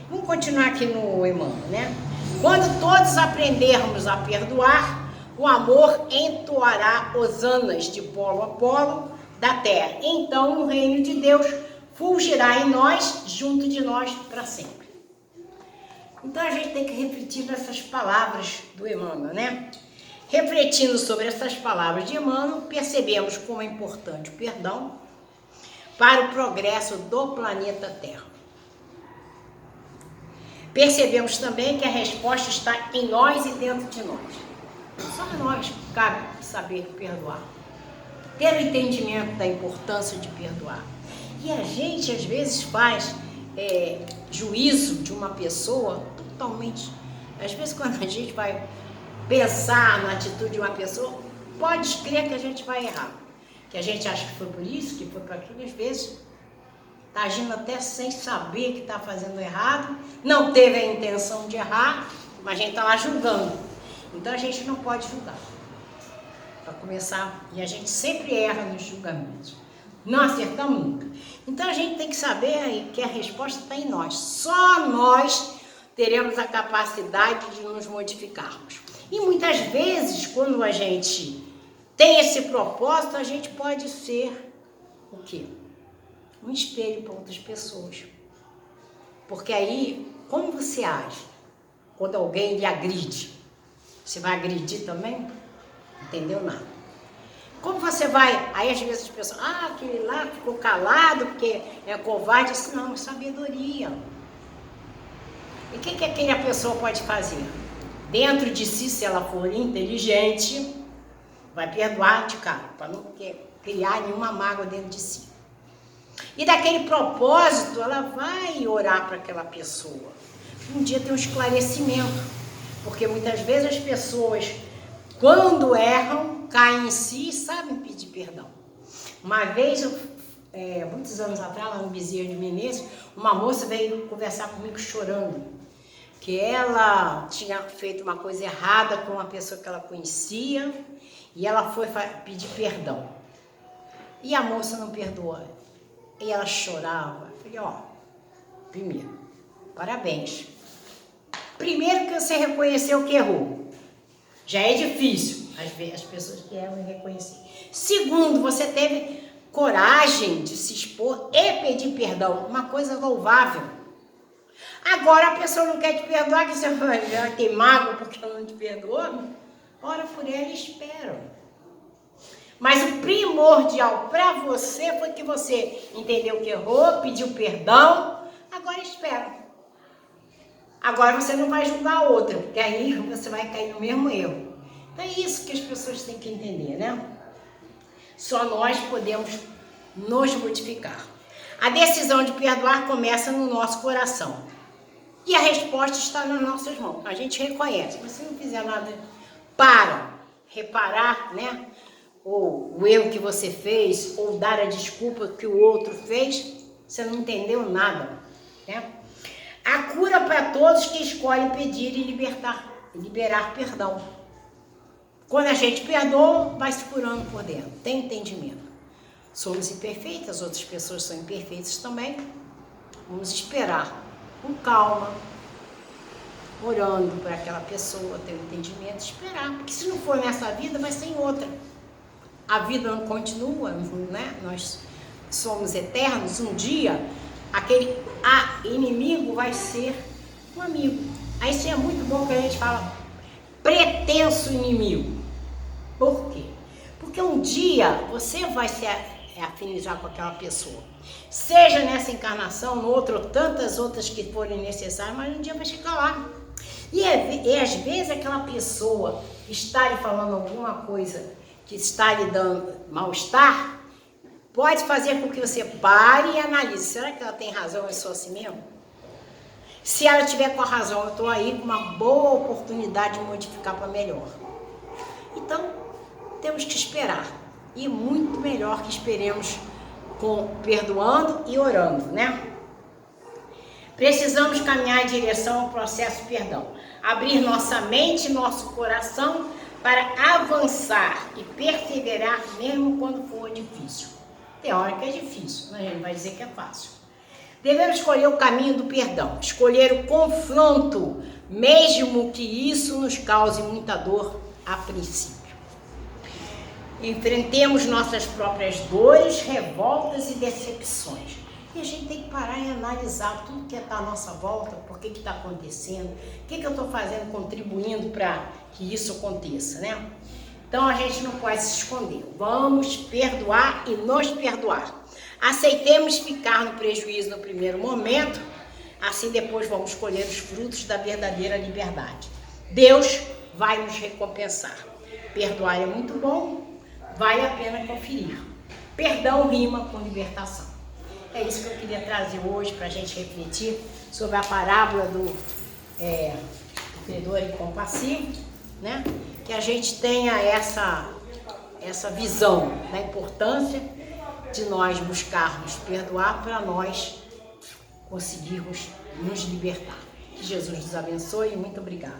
S2: Vamos continuar aqui no Emmanuel, né? Quando todos aprendermos a perdoar, o amor entoará hosanas de polo a polo da terra. Então o reino de Deus fulgirá em nós, junto de nós, para sempre. Então a gente tem que refletir nessas palavras do Emmanuel, né? Refletindo sobre essas palavras de Emmanuel, percebemos como é importante o perdão para o progresso do planeta Terra. Percebemos também que a resposta está em nós e dentro de nós. Só a nós cabe saber perdoar. Ter o entendimento da importância de perdoar. E a gente, às vezes, faz juízo de uma pessoa totalmente... Às vezes, quando a gente vai pensar na atitude de uma pessoa, pode crer que a gente vai errar. Que a gente acha que foi por isso, que foi por aquilo, às vezes está agindo até sem saber que está fazendo errado, não teve a intenção de errar, mas a gente está lá julgando. Então a gente não pode julgar. Para começar, e a gente sempre erra nos julgamentos. Não acertamos nunca. Então a gente tem que saber que a resposta está em nós. Só nós teremos a capacidade de nos modificarmos. E muitas vezes, quando a gente tem esse propósito, a gente pode ser o quê? Um espelho para outras pessoas. Porque aí, como você age quando alguém lhe agride? Você vai agredir também? Não entendeu nada. Como você vai... Aí às vezes as pessoas... aquele lá ficou calado porque é covarde. Isso não, é sabedoria. E o que aquela pessoa pode fazer? Dentro de si, se ela for inteligente, vai perdoar de cara, para não criar nenhuma mágoa dentro de si. E daquele propósito, ela vai orar para aquela pessoa. Um dia tem um esclarecimento, porque muitas vezes as pessoas, quando erram, caem em si e sabem pedir perdão. Uma vez, muitos anos atrás, lá no Bezerra de Menezes, uma moça veio conversar comigo chorando, que ela tinha feito uma coisa errada com uma pessoa que ela conhecia e ela foi pedir perdão. E a moça não perdoou. E ela chorava. Eu falei, ó, primeiro, parabéns. Primeiro que você reconheceu que errou. Já é difícil, às vezes, as pessoas que erram e reconhecer. Segundo, você teve coragem de se expor e pedir perdão. Uma coisa louvável. Agora a pessoa não quer te perdoar, que você vai ter mágoa porque ela não te perdoou. Ora por ela e espera. Mas o primordial para você foi que você entendeu que errou, pediu perdão, agora espera. Agora você não vai julgar a outra, porque aí você vai cair no mesmo erro. Então é isso que as pessoas têm que entender, né? Só nós podemos nos modificar. A decisão de perdoar começa no nosso coração. E a resposta está nas nossas mãos. A gente reconhece. Se você não fizer nada para reparar, né? Ou o erro que você fez, ou dar a desculpa que o outro fez, você não entendeu nada, né? A cura para todos que escolhem pedir e liberar perdão. Quando a gente perdoa, vai se curando por dentro, tem entendimento. Somos imperfeitas, outras pessoas são imperfeitas também. Vamos esperar com calma, orando para aquela pessoa ter um entendimento, esperar. Porque se não for nessa vida, vai ser em outra. A vida não continua, né? Nós somos eternos. Um dia, aquele inimigo vai ser um amigo. Aí isso é muito bom que a gente fala pretenso inimigo. Por quê? Porque um dia você vai se afinizar com aquela pessoa. Seja nessa encarnação, no outro, ou tantas outras que forem necessárias, mas um dia vai chegar lá. E às vezes aquela pessoa está lhe falando alguma coisa que está lhe dando mal-estar, pode fazer com que você pare e analise. Será que ela tem razão? Eu sou assim mesmo? Se ela tiver com a razão, eu estou aí com uma boa oportunidade de modificar para melhor. Então, temos que esperar. E muito melhor que esperemos perdoando e orando, né? Precisamos caminhar em direção ao processo de perdão. Abrir nossa mente e nosso coração para avançar e perseverar mesmo quando for difícil. Tem hora que é difícil, mas a gente vai dizer que é fácil. Devemos escolher o caminho do perdão, escolher o confronto, mesmo que isso nos cause muita dor a princípio. Enfrentemos nossas próprias dores, revoltas e decepções. E a gente tem que parar e analisar tudo que está à nossa volta, por que está acontecendo, o que eu estou fazendo, contribuindo para que isso aconteça, né? Então a gente não pode se esconder. Vamos perdoar e nos perdoar. Aceitemos ficar no prejuízo no primeiro momento, assim depois vamos colher os frutos da verdadeira liberdade. Deus vai nos recompensar. Perdoar é muito bom, vale a pena conferir. Perdão rima com libertação. É isso que eu queria trazer hoje para a gente refletir sobre a parábola do credor incompassivo, né? Que a gente tenha essa visão da importância de nós buscarmos perdoar para nós conseguirmos nos libertar. Que Jesus nos abençoe e muito obrigada.